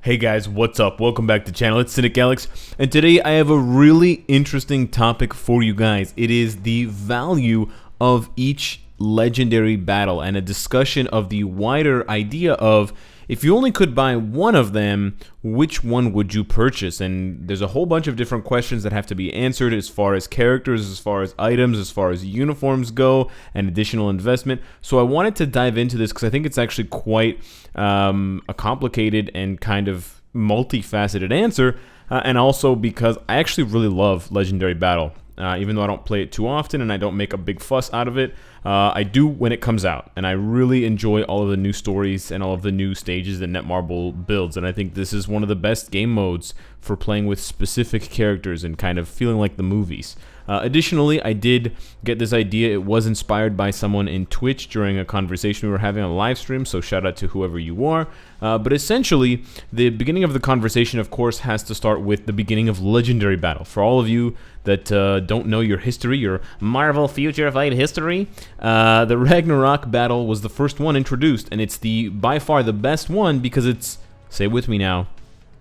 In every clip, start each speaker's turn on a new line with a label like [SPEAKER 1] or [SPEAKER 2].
[SPEAKER 1] Hey guys, what's up? Welcome back to the channel. It's Cynicalex, and today I have a really interesting topic for you guys. It is the value of each legendary battle and a discussion of the wider idea of if you only could buy one of them, which one would you purchase? And there's a whole bunch of different questions that have to be answered as far as characters, as far as items, as far as uniforms go, and additional investment. So I wanted to dive into this because I think it's actually quite a complicated and kind of multifaceted answer, and also because I actually really love Legendary Battle. Even though I don't play it too often and I don't make a big fuss out of it, I do when it comes out, and I really enjoy all of the new stories and all of the new stages that Netmarble builds, and I think this is one of the best game modes for playing with specific characters and kind of feeling like the movies. Additionally, I did get this idea. It was inspired by someone in Twitch during a conversation we were having on a live stream, so shout out to whoever you are. But essentially, the beginning of the conversation, of course, has to start with the beginning of Legendary Battle. For all of you that don't know your history, your Marvel Future Fight history, the Ragnarok battle was the first one introduced, and it's by far the best one because it's, say it with me now,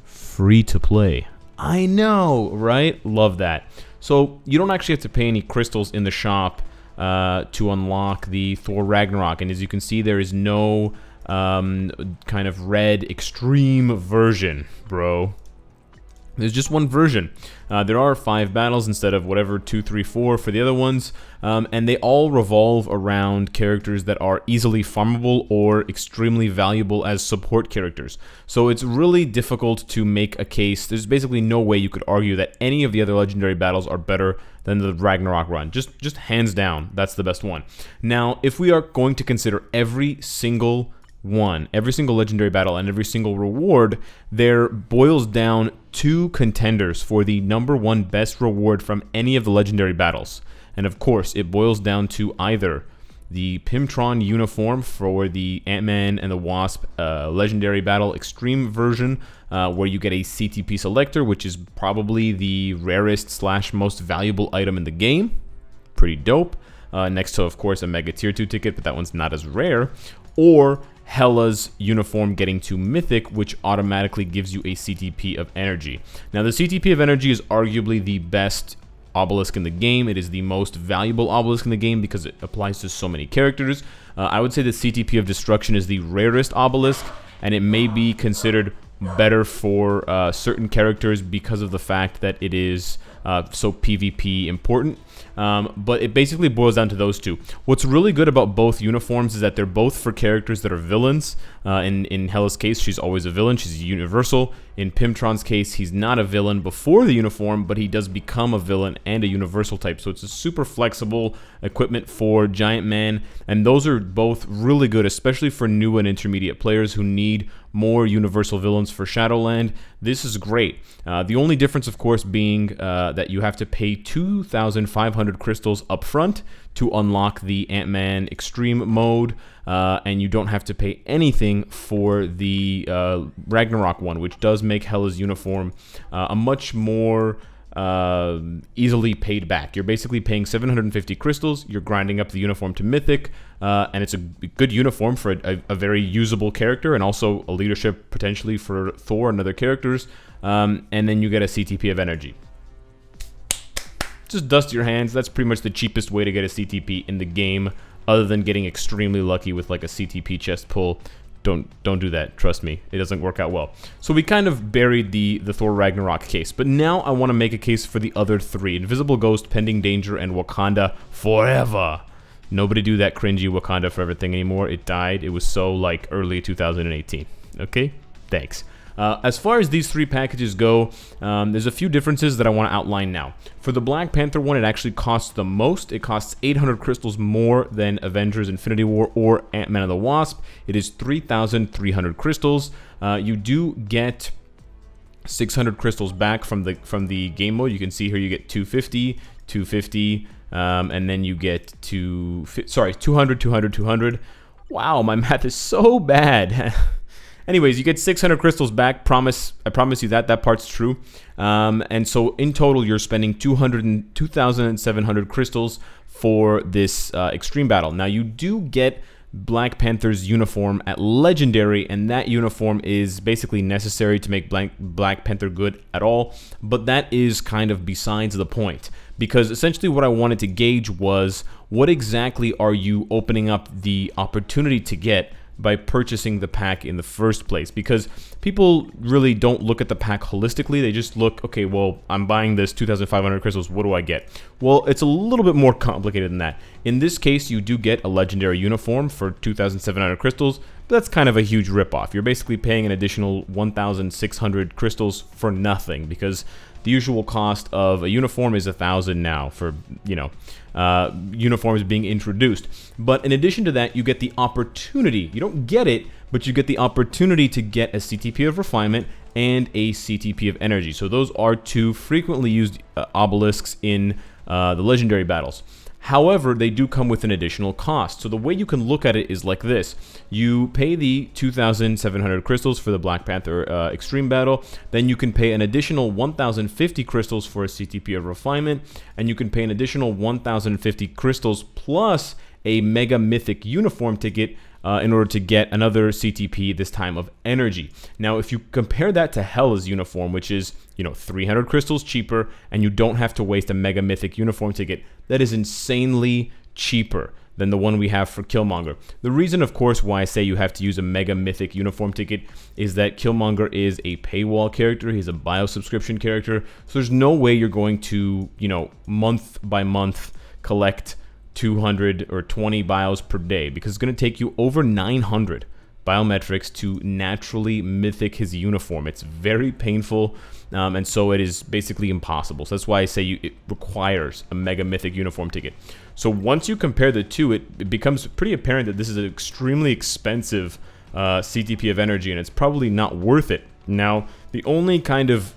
[SPEAKER 1] free to play. I know, right? Love that. So you don't actually have to pay any crystals in the shop to unlock the Thor Ragnarok, and as you can see, there is no kind of red extreme version, bro. There's just one version. There are 5 battles instead of whatever 2, 3, 4 for the other ones, and they all revolve around characters that are easily farmable or extremely valuable as support characters. So it's really difficult to make a case. There's basically no way you could argue that any of the other legendary battles are better than the Ragnarok run. Just hands down, that's the best one. Now, if we are going to consider every single legendary battle and every single reward, there boils down 2 contenders for the #1 best reward from any of the legendary battles. And of course, it boils down to either the Pimtron uniform for the Ant-Man and the Wasp legendary battle extreme version, where you get a CTP selector, which is probably the rarest / most valuable item in the game. Pretty dope. Next to, of course, a Mega Tier 2 ticket, but that one's not as rare. Or Hela's uniform getting to Mythic, which automatically gives you a CTP of energy. Now, the CTP of energy is arguably the best obelisk in the game. It is the most valuable obelisk in the game because it applies to so many characters. I would say the CTP of destruction is the rarest obelisk, and it may be considered better for certain characters because of the fact that it is so PvP important. But it basically boils down to those 2. What's really good about both uniforms is that they're both for characters that are villains. In Hela's case, she's always a villain. She's universal. In Pimtron's case, he's not a villain before the uniform, but he does become a villain and a universal type. So it's a super flexible equipment for Giant Man, and those are both really good, especially for new and intermediate players who need more universal villains for Shadowland. This is great. The only difference, of course, being that you have to pay 2,500 crystals up front to unlock the Ant-Man Extreme mode, and you don't have to pay anything for the Ragnarok one, which does make Hela's uniform a much more easily paid back. You're basically paying 750 crystals, you're grinding up the uniform to Mythic, and it's a good uniform for a very usable character, and also a leadership potentially for Thor and other characters, and then you get a CTP of energy. Just dust your hands. That's pretty much the cheapest way to get a CTP in the game, other than getting extremely lucky with like a CTP chest pull. Don't do that. Trust me, it doesn't work out well. So we kind of buried the Thor Ragnarok case, but now I want to make a case for the other 3: Invisible Ghost, Pending Danger, and Wakanda Forever. Nobody do that cringy Wakanda Forever thing anymore. It died. It was so like early 2018. Okay, thanks. As far as these 3 packages go, there's a few differences that I want to outline now. For the Black Panther one, it actually costs the most. It costs 800 crystals more than Avengers Infinity War or Ant-Man and the Wasp. It is 3,300 crystals. You do get 600 crystals back from the game mode. You can see here you get 250, 250, and then you get 200, 200, 200. Wow, my math is so bad. Anyways, you get 600 crystals back. I promise you that part's true. And so in total, you're spending 2,700 crystals for this extreme battle. Now, you do get Black Panther's uniform at Legendary, and that uniform is basically necessary to make Black Panther good at all, but that is kind of besides the point, because essentially what I wanted to gauge was what exactly are you opening up the opportunity to get by purchasing the pack in the first place, because people really don't look at the pack holistically. They just look, okay, well, I'm buying this 2,500 crystals, what do I get? Well, it's a little bit more complicated than that. In this case, you do get a legendary uniform for 2,700 crystals, but that's kind of a huge ripoff. You're basically paying an additional 1,600 crystals for nothing, because the usual cost of a uniform is 1,000 now for, uniforms being introduced. But in addition to that, you get the opportunity. You don't get it, but you get the opportunity to get a CTP of Refinement and a CTP of Energy. So those are two frequently used obelisks in the legendary battles. However, they do come with an additional cost. So the way you can look at it is like this. You pay the 2,700 crystals for the Black Panther Extreme Battle. Then you can pay an additional 1,050 crystals for a CTP of Refinement. And you can pay an additional 1,050 crystals plus a Mega Mythic Uniform ticket in order to get another CTP, this time of Energy. Now, if you compare that to Hela's uniform, which is, 300 crystals cheaper, and you don't have to waste a Mega Mythic Uniform ticket, that is insanely cheaper than the one we have for Killmonger. The reason, of course, why I say you have to use a Mega Mythic Uniform ticket is that Killmonger is a paywall character. He's a bio subscription character. So there's no way you're going to, month by month collect 200 or 20 bios per day, because it's going to take you over 900 biometrics to naturally mythic his uniform. It's very painful, and so it is basically impossible. So that's why I say it requires a Mega Mythic Uniform ticket. So once you compare the two, it becomes pretty apparent that this is an extremely expensive CTP of Energy, and it's probably not worth it. Now, the only kind of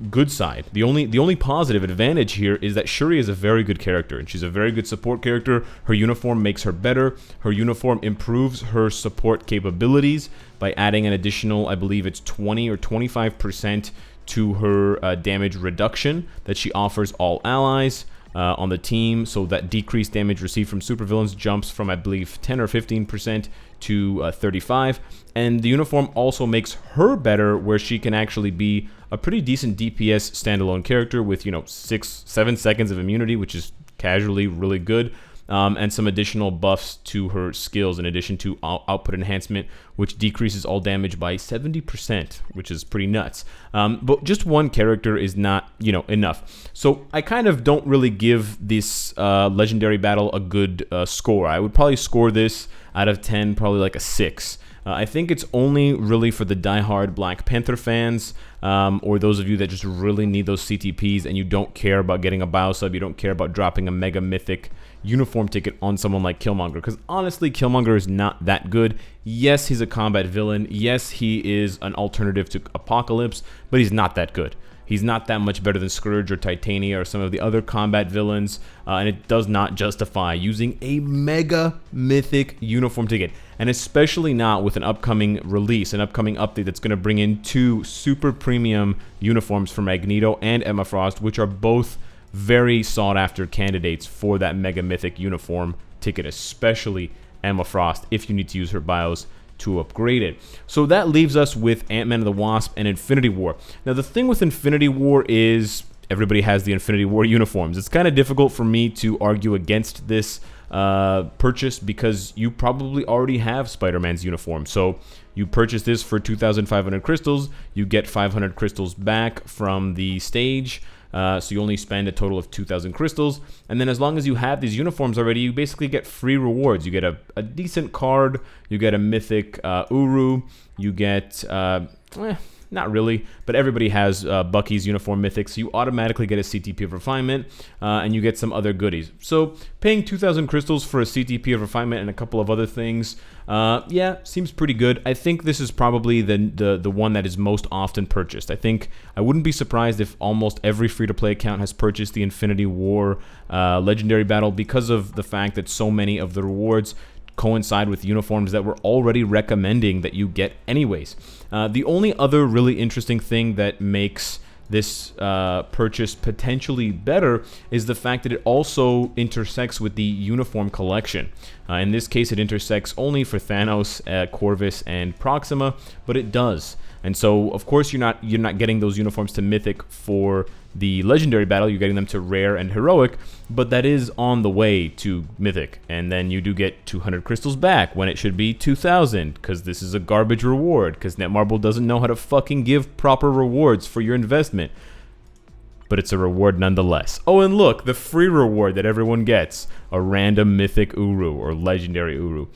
[SPEAKER 1] good side, the only positive advantage here is that Shuri is a very good character, and she's a very good support character. Her uniform makes her better. Her uniform improves her support capabilities by adding an additional, I believe it's 20 or 25% to her damage reduction that she offers all allies on the team. So that decreased damage received from supervillains jumps from, I believe, 10 or 15% to 35. And the uniform also makes her better, where she can actually be a pretty decent DPS standalone character with, 6-7 seconds of immunity, which is casually really good. And some additional buffs to her skills, in addition to output enhancement, which decreases all damage by 70%, which is pretty nuts. But just one character is not, enough. So I kind of don't really give this legendary battle a good score. I would probably score this out of 10, probably like a 6. I think it's only really for the diehard Black Panther fans, or those of you that just really need those CTPs and you don't care about getting a bio sub, you don't care about dropping a Mega Mythic Uniform ticket on someone like Killmonger, because honestly, Killmonger is not that good. Yes, he's a combat villain. Yes, he is an alternative to Apocalypse, but he's not that good. He's not that much better than Scourge or Titania or some of the other combat villains, and it does not justify using a Mega Mythic Uniform ticket, and especially not with an upcoming release, an upcoming update that's going to bring in 2 super premium uniforms for Magneto and Emma Frost, which are both very sought-after candidates for that Mega Mythic Uniform ticket, especially Emma Frost, if you need to use her bios to upgrade it. So that leaves us with Ant-Man and the Wasp and Infinity War. Now, the thing with Infinity War is everybody has the Infinity War uniforms. It's kind of difficult for me to argue against this purchase, because you probably already have Spider-Man's uniform. So you purchase this for 2,500 crystals, you get 500 crystals back from the stage, so you only spend a total of 2,000 crystals, and then as long as you have these uniforms already, you basically get free rewards. You get a decent card, you get a mythic Uru, you get, not really, but everybody has Bucky's uniform mythic, so you automatically get a CTP of Refinement, and you get some other goodies. So paying 2,000 crystals for a CTP of Refinement and a couple of other things, yeah, seems pretty good. I think this is probably the one that is most often purchased. I think I wouldn't be surprised if almost every free-to-play account has purchased the Infinity War Legendary Battle, because of the fact that so many of the rewards coincide with uniforms that we're already recommending that you get anyways. The only other really interesting thing that makes this purchase potentially better is the fact that it also intersects with the uniform collection. In this case, it intersects only for Thanos, Corvus, and Proxima, but it does. And so, of course, you're not getting those uniforms to Mythic for the Legendary battle. You're getting them to Rare and Heroic, but that is on the way to Mythic. And then you do get 200 crystals back when it should be 2,000, because this is a garbage reward, because Netmarble doesn't know how to fucking give proper rewards for your investment. But it's a reward nonetheless. Oh, and look, the free reward that everyone gets, a random Mythic Uru or Legendary Uru.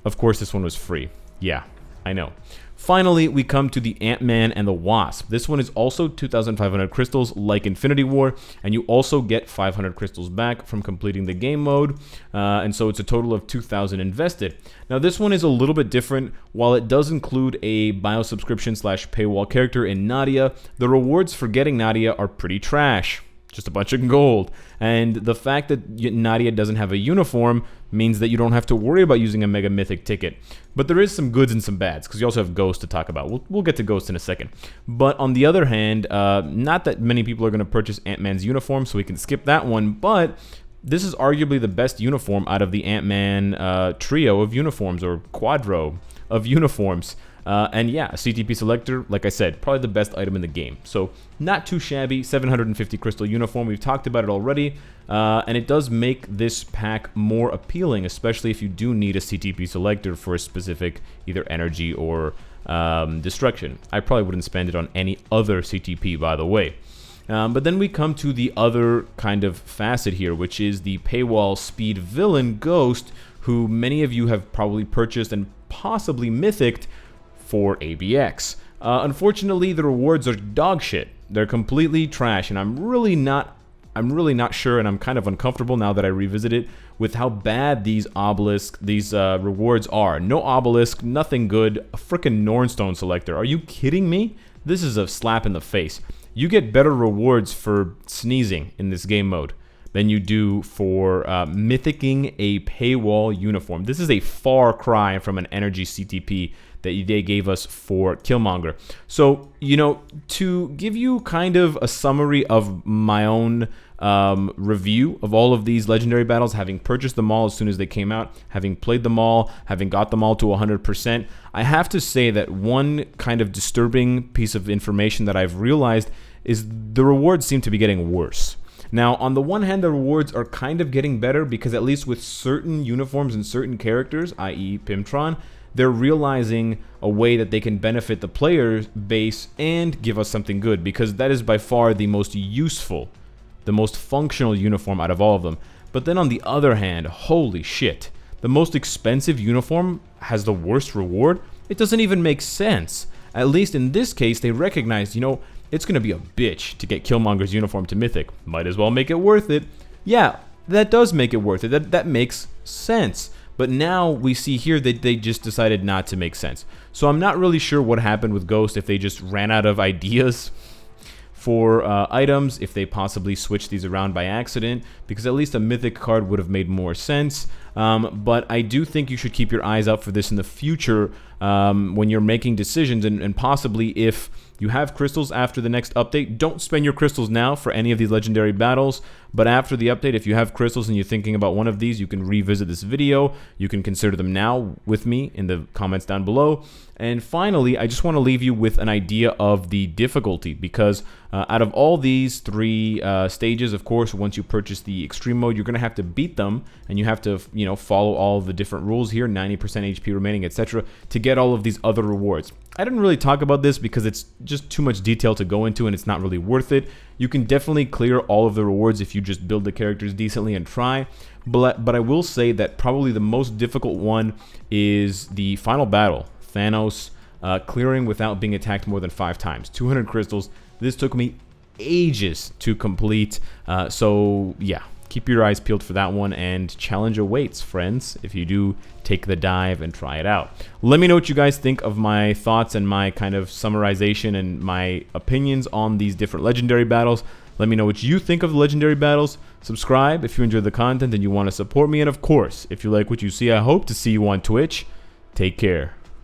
[SPEAKER 1] Of course, this one was free. Yeah, I know. Finally, we come to the Ant-Man and the Wasp. This one is also 2,500 crystals like Infinity War, and you also get 500 crystals back from completing the game mode, and so it's a total of 2,000 invested. Now, this one is a little bit different. While it does include a bio-subscription / paywall character in Nadia, the rewards for getting Nadia are pretty trash. Just a bunch of gold. And the fact that Nadia doesn't have a uniform means that you don't have to worry about using a Mega Mythic ticket. But there is some goods and some bads, because you also have Ghost to talk about. We'll get to Ghost in a second. But on the other hand, not that many people are going to purchase Ant-Man's uniform, so we can skip that one. But this is arguably the best uniform out of the Ant-Man trio of uniforms, or quadro of uniforms. And yeah, a CTP selector, like I said, probably the best item in the game. So not too shabby, 750 crystal uniform. We've talked about it already, and it does make this pack more appealing, especially if you do need a CTP selector for a specific either energy or destruction. I probably wouldn't spend it on any other CTP, by the way. But then we come to the other kind of facet here, which is the paywall speed villain Ghost, who many of you have probably purchased and possibly mythiced for ABX. Unfortunately, the rewards are dog shit. They're completely trash, and I'm really not sure, and I'm kind of uncomfortable now that I revisit it with how bad these rewards are. No obelisk, nothing good. A frickin' Nornstone selector. Are you kidding me? This is a slap in the face. You get better rewards for sneezing in this game mode than you do for mythicking a paywall uniform. This is a far cry from an energy CTP that they gave us for Killmonger. So, you know, to give you kind of a summary of my own review of all of these legendary battles, having purchased them all as soon as they came out, having played them all, having got them all to 100%, I have to say that one kind of disturbing piece of information that I've realized is the rewards seem to be getting worse. Now, on the one hand, the rewards are kind of getting better because at least with certain uniforms and certain characters, i.e. Pimtron, they're realizing a way that they can benefit the player base and give us something good, because that is by far the most useful, the most functional uniform out of all of them. But then on the other hand, holy shit, the most expensive uniform has the worst reward? It doesn't even make sense. At least in this case, they recognized, you know, it's going to be a bitch to get Killmonger's uniform to Mythic. Might as well make it worth it. Yeah, that does make it worth it. That makes sense. But now we see here that they just decided not to make sense. So I'm not really sure what happened with Ghost, if they just ran out of ideas for items, if they possibly switched these around by accident, because at least a Mythic card would have made more sense. But I do think you should keep your eyes out for this in the future when you're making decisions, and possibly if you have crystals after the next update, don't spend your crystals now for any of these legendary battles, but after the update, if you have crystals and you're thinking about one of these, you can revisit this video. You can consider them now with me in the comments down below. And finally, I just want to leave you with an idea of the difficulty, because out of all these three stages, of course, once you purchase the extreme mode, you're going to have to beat them, and you have to, you know, follow all the different rules here, 90% HP remaining, etc., to get all of these other rewards. I didn't really talk about this because it's just too much detail to go into, and it's not really worth it. You can definitely clear all of the rewards if you just build the characters decently and try. But I will say that probably the most difficult one is the final battle. Thanos clearing without being attacked more than 5 times. 200 crystals. This took me ages to complete. So yeah, keep your eyes peeled for that one, and challenge awaits, friends, if you do take the dive and try it out. Let me know what you guys think of my thoughts and my kind of summarization and my opinions on these different legendary battles. Let me know what you think of the legendary battles. Subscribe if you enjoy the content and you want to support me. And of course, if you like what you see, I hope to see you on Twitch. Take care.